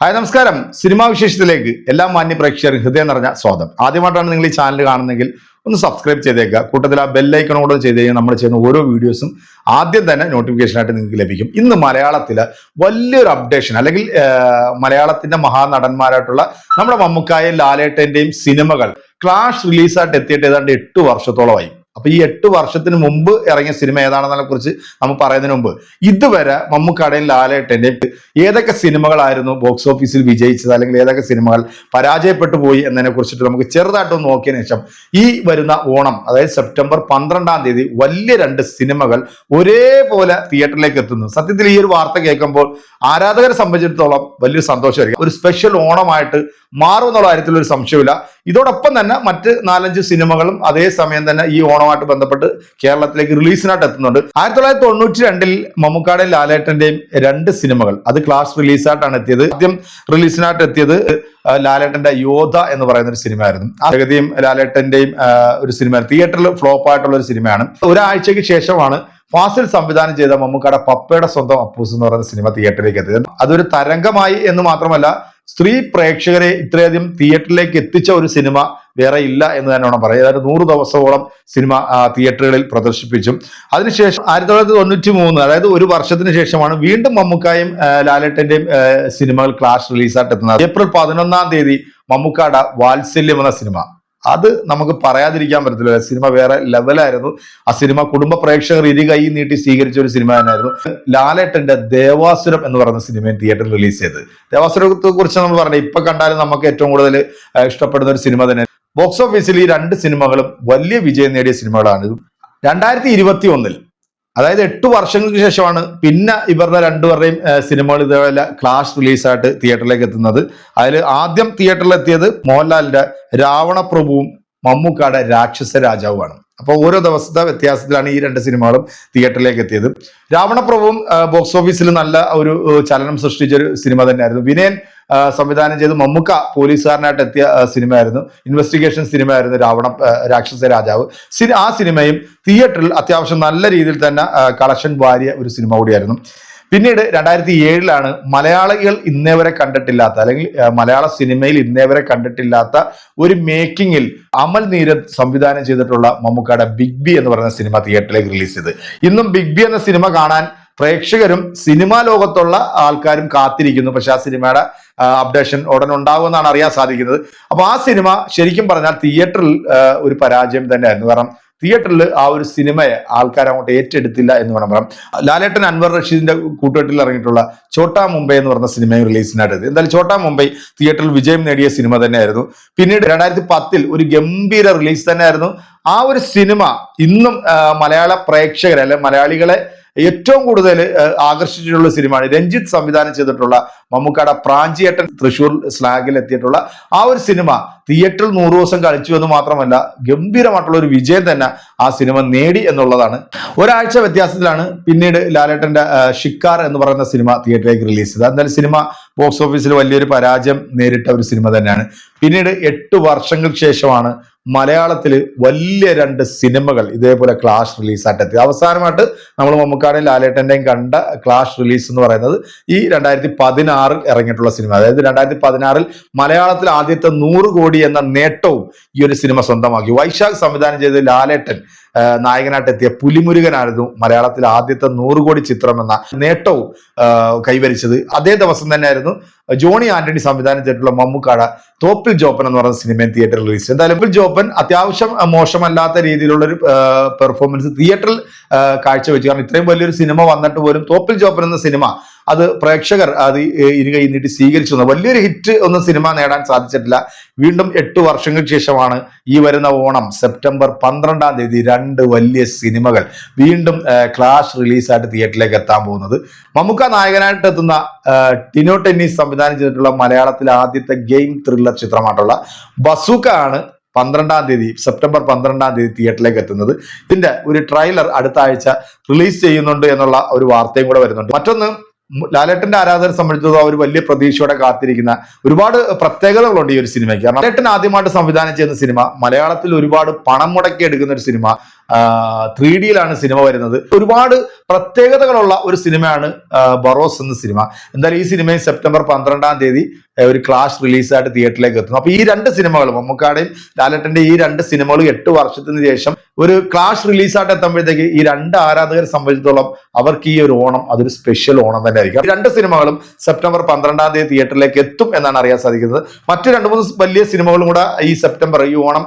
Hi നമസ്കാരം. Cinema വിശേഷത്തിലേക്ക് എല്ലാ മാന്യ പ്രേക്ഷകർക്കും ഹൃദയം നിറഞ്ഞ സ്വാഗതം. ആദ്യമായിട്ടാണ് നിങ്ങൾ ഈ ചാനൽ കാണുന്നതെങ്കിൽ ഒന്ന് സബ്സ്ക്രൈബ് ചെയ്തേക്കുക. കൂട്ടത്തിൽ ആ ബെല്ലൈക്കണോട് ചെയ്ത് കഴിഞ്ഞാൽ നമ്മൾ ചെയ്യുന്ന ഓരോ വീഡിയോസും ആദ്യം തന്നെ നോട്ടിഫിക്കേഷനായിട്ട് നിങ്ങൾക്ക് ലഭിക്കും. ഇന്ന് മലയാളത്തിൽ വലിയൊരു അപ്ഡേഷൻ, അല്ലെങ്കിൽ മലയാളത്തിന്റെ മഹാനടന്മാരായിട്ടുള്ള നമ്മുടെ മമ്മൂക്കായും ലാലേട്ടന്റെയും സിനിമകൾ ക്ലാഷ് റിലീസായിട്ട് എത്തിയിട്ട് ഏതാണ്ട് 8 വർഷത്തോളമായി. അപ്പൊ ഈ 8 വർഷത്തിന് മുമ്പ് ഇറങ്ങിയ സിനിമ ഏതാണെന്നതിനെ കുറിച്ച് നമ്മൾ പറയുന്നതിന് മുമ്പ് ഇതുവരെ മമ്മൂക്കാടേയും ലാലേട്ടന്റെയും ഏതൊക്കെ സിനിമകളായിരുന്നു ബോക്സ് ഓഫീസിൽ വിജയിച്ചത്, അല്ലെങ്കിൽ ഏതൊക്കെ സിനിമകൾ പരാജയപ്പെട്ടു പോയി എന്നതിനെ കുറിച്ചിട്ട് നമുക്ക് ചെറുതായിട്ടൊന്ന് നോക്കിയതിനു ശേഷം ഈ വരുന്ന ഓണം, അതായത് സെപ്റ്റംബർ 12-ാം തീയതി വലിയ 2 സിനിമകൾ ഒരേപോലെ തിയേറ്ററിലേക്ക് എത്തുന്നു. സത്യത്തിൽ ഈ ഒരു വാർത്ത കേൾക്കുമ്പോൾ ആരാധകരെ സംബന്ധിച്ചിടത്തോളം വലിയൊരു സന്തോഷമായിരിക്കും. ഒരു സ്പെഷ്യൽ ഓണമായിട്ട് മാറുമെന്നുള്ള കാര്യത്തിൽ ഒരു സംശയമില്ല. ഇതോടൊപ്പം തന്നെ മറ്റ് 4-5 സിനിമകളും അതേ സമയം തന്നെ ഈ ഓണമായിട്ട് ബന്ധപ്പെട്ട് കേരളത്തിലേക്ക് റിലീസിനായിട്ട് എത്തുന്നുണ്ട്. 1992-ൽ മമ്മൂക്കാടേയും ലാലേട്ടന്റെയും 2 സിനിമകൾ അത് ക്ലാസ് റിലീസായിട്ടാണ് എത്തിയത്. ആദ്യം റിലീസിനായിട്ട് എത്തിയത് ലാലേട്ടന്റെ യോധ എന്ന് പറയുന്ന ഒരു സിനിമയായിരുന്നു. ജഗതിയും ലാലേട്ടന്റെയും ഒരു സിനിമ തിയേറ്ററിൽ ഫ്ലോപ്പ് ആയിട്ടുള്ള ഒരു സിനിമയാണ്. ഒരാഴ്ചയ്ക്ക് ശേഷമാണ് ഫാസിൽ സംവിധാനം ചെയ്ത മമ്മൂക്കാടെ പപ്പയുടെ സ്വന്തം അപ്പൂസ് എന്ന് പറയുന്ന സിനിമ തിയേറ്ററിലേക്ക് എത്തിയത്. അതൊരു തരംഗമായി എന്ന് മാത്രമല്ല, സ്ത്രീ പ്രേക്ഷകരെ ഇത്രയധികം തിയേറ്ററിലേക്ക് എത്തിച്ച ഒരു സിനിമ വേറെ ഇല്ല എന്ന് തന്നെ വേണം പറയാം. അതായത് 100 ദിവസത്തോളം സിനിമ തിയേറ്ററുകളിൽ പ്രദർശിപ്പിച്ചു. അതിനുശേഷം 1993, അതായത് ഒരു വർഷത്തിന് ശേഷമാണ് വീണ്ടും മമ്മൂക്കായും ലാലേട്ടന്റെയും സിനിമകൾ ക്ലാഷ് റിലീസായിട്ട് എത്തുന്നത്. ഏപ്രിൽ 11-ാം തീയതി മമ്മൂക്കാട വാത്സല്യം എന്ന സിനിമ, അത് നമുക്ക് പറയാതിരിക്കാൻ പറ്റത്തില്ല. സിനിമ വേറെ ലെവലായിരുന്നു. ആ സിനിമ കുടുംബ പ്രേക്ഷകർ കൈ നീട്ടി സ്വീകരിച്ച ഒരു സിനിമ തന്നെയായിരുന്നു. ലാലേട്ടന്റെ ദേവാസുരം എന്ന് പറയുന്ന സിനിമയും തിയേറ്ററിൽ റിലീസ് ചെയ്ത്. ദേവാസുരത്തെ കുറിച്ച് നമ്മൾ പറഞ്ഞത് ഇപ്പൊ കണ്ടാലും നമുക്ക് ഏറ്റവും കൂടുതൽ ഇഷ്ടപ്പെടുന്ന ഒരു സിനിമ തന്നെ. ബോക്സ് ഓഫീസിൽ ഈ 2 സിനിമകളും വലിയ വിജയം നേടിയ സിനിമകളാണ്. 2021-ൽ, അതായത് 8 വർഷങ്ങൾക്ക് ശേഷമാണ് പിന്നെ ഇവരുടെ 2 സിനിമകൾ ഇതേപോലെ ക്ലാഷ് റിലീസായിട്ട് തിയേറ്ററിലേക്ക് എത്തുന്നത്. അതിൽ ആദ്യം തിയേറ്ററിൽ എത്തിയത് മോഹൻലാലിന്റെ രാവണപ്രഭുവും മമ്മൂക്കാടെ രാക്ഷസ രാജാവുമാണ്. അപ്പോൾ ഓരോ ദിവസത്തെ വ്യത്യാസത്തിലാണ് ഈ 2 സിനിമകളും തിയേറ്ററിലേക്ക് എത്തിയത്. രാവണപ്രഭുവും ബോക്സ് ഓഫീസിൽ നല്ല ഒരു ചലനം സൃഷ്ടിച്ച ഒരു സിനിമ തന്നെയായിരുന്നു. വിനയൻ സംവിധാനം ചെയ്ത് മമ്മൂക്ക പോലീസുകാരനായിട്ട് എത്തിയ സിനിമയായിരുന്നു. ഇൻവെസ്റ്റിഗേഷൻ സിനിമയായിരുന്നു രാക്ഷസ രാജാവ്. ആ സിനിമയും തിയേറ്ററിൽ അത്യാവശ്യം നല്ല രീതിയിൽ തന്നെ കളക്ഷൻ വാരിയ ഒരു സിനിമ കൂടിയായിരുന്നു. പിന്നീട് 2007-ലാണ് മലയാളികൾ ഇന്നേവരെ കണ്ടിട്ടില്ലാത്ത, അല്ലെങ്കിൽ മലയാള സിനിമയിൽ ഇന്നേവരെ കണ്ടിട്ടില്ലാത്ത ഒരു മേക്കിങ്ങിൽ അമൽ നീരദ് സംവിധാനം ചെയ്തിട്ടുള്ള മമ്മൂക്കാടെ ബിഗ് ബി എന്ന് പറയുന്ന സിനിമ തിയേറ്ററിലേക്ക് റിലീസ് ചെയ്ത്. ഇന്നും ബിഗ് ബി എന്ന സിനിമ കാണാൻ പ്രേക്ഷകരും സിനിമാ ലോകത്തുള്ള ആൾക്കാരും കാത്തിരിക്കുന്നു. പക്ഷെ ആ സിനിമയുടെ അപ്ഡേഷൻ ഉടൻ ഉണ്ടാകുമെന്നാണ് അറിയാൻ സാധിക്കുന്നത്. അപ്പൊ ആ സിനിമ ശരിക്കും പറഞ്ഞാൽ തിയേറ്ററിൽ ഒരു പരാജയം തന്നെയായിരുന്നു. കാരണം തിയേറ്ററിൽ ആ ഒരു സിനിമയെ ആൾക്കാർ അങ്ങോട്ട് ഏറ്റെടുത്തില്ല എന്ന് വേണം പറയാം. ലാലേട്ടൻ അൻവർ റഷീദിന്റെ കൂട്ടുകെട്ടിൽ ഇറങ്ങിയിട്ടുള്ള ഛോട്ടാ മുംബൈ എന്ന് പറഞ്ഞ സിനിമയും റിലീസിനായിട്ട് എന്തായാലും ഛോട്ടാ മുംബൈ തിയേറ്ററിൽ വിജയം നേടിയ സിനിമ തന്നെയായിരുന്നു. പിന്നീട് 2010-ൽ ഒരു ഗംഭീര റിലീസ് തന്നെയായിരുന്നു. ആ ഒരു സിനിമ ഇന്നും മലയാള പ്രേക്ഷകരെ, അല്ലെ മലയാളികളെ ഏറ്റവും കൂടുതൽ ആകർഷിച്ചിട്ടുള്ള സിനിമയാണ്. രഞ്ജിത്ത് സംവിധാനം ചെയ്തിട്ടുള്ള മമ്മൂക്കാടെ പ്രാഞ്ചിയേട്ടൻ തൃശ്ശൂർ സ്ലാഗിൽ എത്തിയിട്ടുള്ള ആ ഒരു സിനിമ തിയേറ്ററിൽ 100 ദിവസം കളിച്ചു എന്ന് മാത്രമല്ല, ഗംഭീരമായിട്ടുള്ള ഒരു വിജയം തന്നെ ആ സിനിമ നേടി എന്നുള്ളതാണ്. ഒരാഴ്ച വ്യത്യാസത്തിലാണ് പിന്നീട് ലാലേട്ടന്റെ ഷിക്കാർ എന്ന് പറയുന്ന സിനിമ തിയേറ്ററിലേക്ക് റിലീസ് ചെയ്തത്. എന്തായാലും സിനിമ ബോക്സ് ഓഫീസിൽ വലിയൊരു പരാജയം നേരിട്ട ഒരു സിനിമ തന്നെയാണ്. പിന്നീട് 8 വർഷങ്ങൾക്ക് ശേഷമാണ് മലയാളത്തിൽ വലിയ 2 സിനിമകൾ ഇതേപോലെ ക്ലാഷ് റിലീസായിട്ട് എത്തി. അവസാനമായിട്ട് നമ്മൾ മമ്മൂക്കാടേയും ലാലേട്ടന്റെയും കണ്ട ക്ലാഷ് റിലീസ് എന്ന് പറയുന്നത് ഈ 2016-ൽ ഇറങ്ങിയിട്ടുള്ള സിനിമ. അതായത് 2016-ൽ മലയാളത്തിൽ ആദ്യത്തെ 100 കോടി എന്ന നേട്ടവും ഈ ഒരു സിനിമ സ്വന്തമാക്കി. വൈശാഖ് സംവിധാനം ചെയ്ത് ലാലേട്ടൻ നായകനായിട്ട് എത്തിയ പുലിമുരുകനായിരുന്നു മലയാളത്തിൽ ആദ്യത്തെ 100 കോടി ചിത്രം എന്ന നേട്ടവും കൈവരിച്ചത്. അതേ ദിവസം തന്നെയായിരുന്നു ജോണി ആന്റണി സംവിധാനം ചെയ്തിട്ടുള്ള മമ്മൂക്കാട തോപ്പിൽ ജോപ്പൻ എന്ന് പറയുന്ന സിനിമയും തിയേറ്ററിൽ റിലീസ്. എന്തായാലും തോപ്പിൽ ജോപ്പൻ അത്യാവശ്യം മോശമല്ലാത്ത രീതിയിലുള്ള ഒരു പെർഫോമൻസ് തിയേറ്ററിൽ കാഴ്ചവെച്ചു. കാരണം ഇത്രയും വലിയൊരു സിനിമ വന്നിട്ട് പോലും തോപ്പിൽ ജോപ്പൻ എന്ന സിനിമ അത് പ്രേക്ഷകർ അത് കൈ നീട്ടി സ്വീകരിച്ചു. വലിയൊരു ഹിറ്റ് ഒന്നും സിനിമ നേടാൻ സാധിച്ചിട്ടില്ല. വീണ്ടും 8 വർഷങ്ങൾക്ക് ശേഷമാണ് ഈ വരുന്ന ഓണം സെപ്റ്റംബർ 12-ാം തീയതി 2 വലിയ സിനിമകൾ വീണ്ടും ക്ലാഷ് റിലീസായിട്ട് തിയേറ്ററിലേക്ക് എത്താൻ പോകുന്നത്. മമ്മൂക്ക നായകനായിട്ട് എത്തുന്ന ടിനോ ടെന്നീസ് സംവിധാനം ചെയ്തിട്ടുള്ള മലയാളത്തിലെ ആദ്യത്തെ ഗെയിം ത്രില്ലർ ചിത്രമായിട്ടുള്ള ബസൂക്ക ആണ് 12-ാം തീയതി, സെപ്റ്റംബർ 12-ാം തീയതി തിയേറ്ററിലേക്ക് എത്തുന്നത്. ഇതിന്റെ ഒരു ട്രെയിലർ അടുത്ത ആഴ്ച റിലീസ് ചെയ്യുന്നുണ്ട് എന്നുള്ള ഒരു വാർത്തയും കൂടെ വരുന്നുണ്ട്. മറ്റൊന്ന്, ലാലേട്ടന്റെ ആരാധകരെ സംബന്ധിച്ചിടത്തോളം അവർ വലിയ പ്രതീക്ഷയോടെ കാത്തിരിക്കുന്ന ഒരുപാട് പ്രത്യേകതകളുണ്ട് ഈ ഒരു സിനിമയ്ക്ക്. കാരണം ലാലേട്ടൻ ആദ്യമായിട്ട് സംവിധാനം ചെയ്യുന്ന സിനിമ, മലയാളത്തിൽ ഒരുപാട് പണം മുടക്കി എടുക്കുന്ന ഒരു സിനിമ, 3D-യിലാണ് സിനിമ വരുന്നത്. ഒരുപാട് പ്രത്യേകതകളുള്ള ഒരു സിനിമയാണ് ബറോസ് എന്ന സിനിമ. എന്തായാലും ഈ സിനിമയും സെപ്റ്റംബർ 12-ാം തീയതി ഒരു ക്ലാഷ് റിലീസായിട്ട് തിയേറ്ററിലേക്ക് എത്തുന്നു. അപ്പൊ ഈ രണ്ട് സിനിമകളും, മമ്മൂക്കാടെയും ലാലേട്ടന്റെ ഈ രണ്ട് സിനിമകളും 8 വർഷത്തിന് ശേഷം ഒരു ക്ലാഷ് റിലീസായിട്ട് എത്തുമ്പോഴത്തേക്ക് ഈ രണ്ട് ആരാധകരെ സംബന്ധിച്ചിടത്തോളം അവർക്ക് ഈ ഒരു ഓണം അതൊരു സ്പെഷ്യൽ ഓണം തന്നെ ആയിരിക്കും. രണ്ട് സിനിമകളും സെപ്റ്റംബർ 12-ാം തീയതി തിയേറ്ററിലേക്ക് എത്തും എന്നാണ് അറിയാൻ സാധിക്കുന്നത്. മറ്റു 2-3 വലിയ സിനിമകളും കൂടെ ഈ സെപ്റ്റംബർ, ഈ ഓണം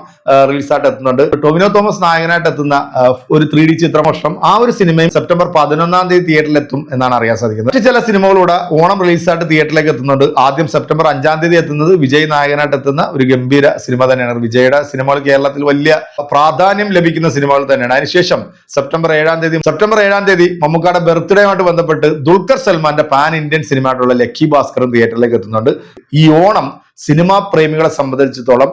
റിലീസായിട്ട് എത്തുന്നുണ്ട്. ടൊവിനോ തോമസ് നായകനായിട്ട് എത്തുന്ന ഒരു 3D ചിത്രമോഷണം, ആ ഒരു സിനിമയും സെപ്റ്റംബർ 11-ാം തീയതി തിയേറ്ററിൽ എത്തും എന്നാണ് അറിയാൻ സാധിക്കുന്നത്. മറ്റു ചില സിനിമകളൂടെ ഓണം റിലീസായിട്ട് തിയേറ്ററിലേക്ക് എത്തുന്നുണ്ട്. ആദ്യം സെപ്റ്റംബർ 5-ാം തീയതി എത്തുന്നത് വിജയ് നായകനായിട്ട് എത്തുന്ന ഒരു ഗംഭീര സിനിമ തന്നെയാണ്. വിജയുടെ സിനിമകൾ കേരളത്തിൽ വലിയ പ്രാധാന്യം ലഭിക്കുന്ന സിനിമകൾ തന്നെയാണ്. അതിനുശേഷം സെപ്റ്റംബർ 7-ാം തീയതി മമ്മൂക്കായുടെ ബർത്ത്ഡേയുമായിട്ട് ബന്ധപ്പെട്ട് ദുൽഖർ സൽമാന്റെ പാൻ ഇന്ത്യൻ സിനിമയായിട്ടുള്ള ലക്കി ഭാസ്കറും തിയേറ്ററിലേക്ക് എത്തുന്നുണ്ട്. ഈ ഓണം സിനിമാ പ്രേമികളെ സംബന്ധിച്ചിടത്തോളം,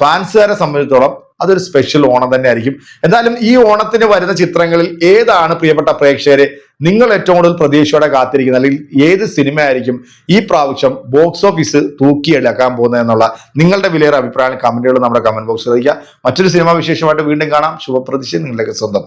ഫാൻസുകാരെ സംബന്ധിച്ചിടത്തോളം അതൊരു സ്പെഷ്യൽ ഓണം തന്നെ ആയിരിക്കും. എന്തായാലും ഈ ഓണത്തിന് വരുന്ന ചിത്രങ്ങളിൽ ഏതാണ് പ്രിയപ്പെട്ട പ്രേക്ഷകരെ നിങ്ങൾ ഏറ്റവും കൂടുതൽ പ്രതീക്ഷയോടെ കാത്തിരിക്കുന്നത്, അല്ലെങ്കിൽ ഏത് സിനിമ ആയിരിക്കും ഈ പ്രാവശ്യം ബോക്സ് ഓഫീസ് തൂക്കിയെടുക്കാൻ പോകുന്നത് എന്നുള്ള നിങ്ങളുടെ വിലയേറെ അഭിപ്രായങ്ങൾ കമന്റുകൾ നമ്മുടെ കമന്റ് ബോക്സിൽ അറിയിക്കുക. മറ്റൊരു സിനിമാ വിശേഷമായിട്ട് വീണ്ടും കാണാം. ശുഭപ്രതീക്ഷ നിങ്ങളുടെയൊക്കെ സ്വന്തം.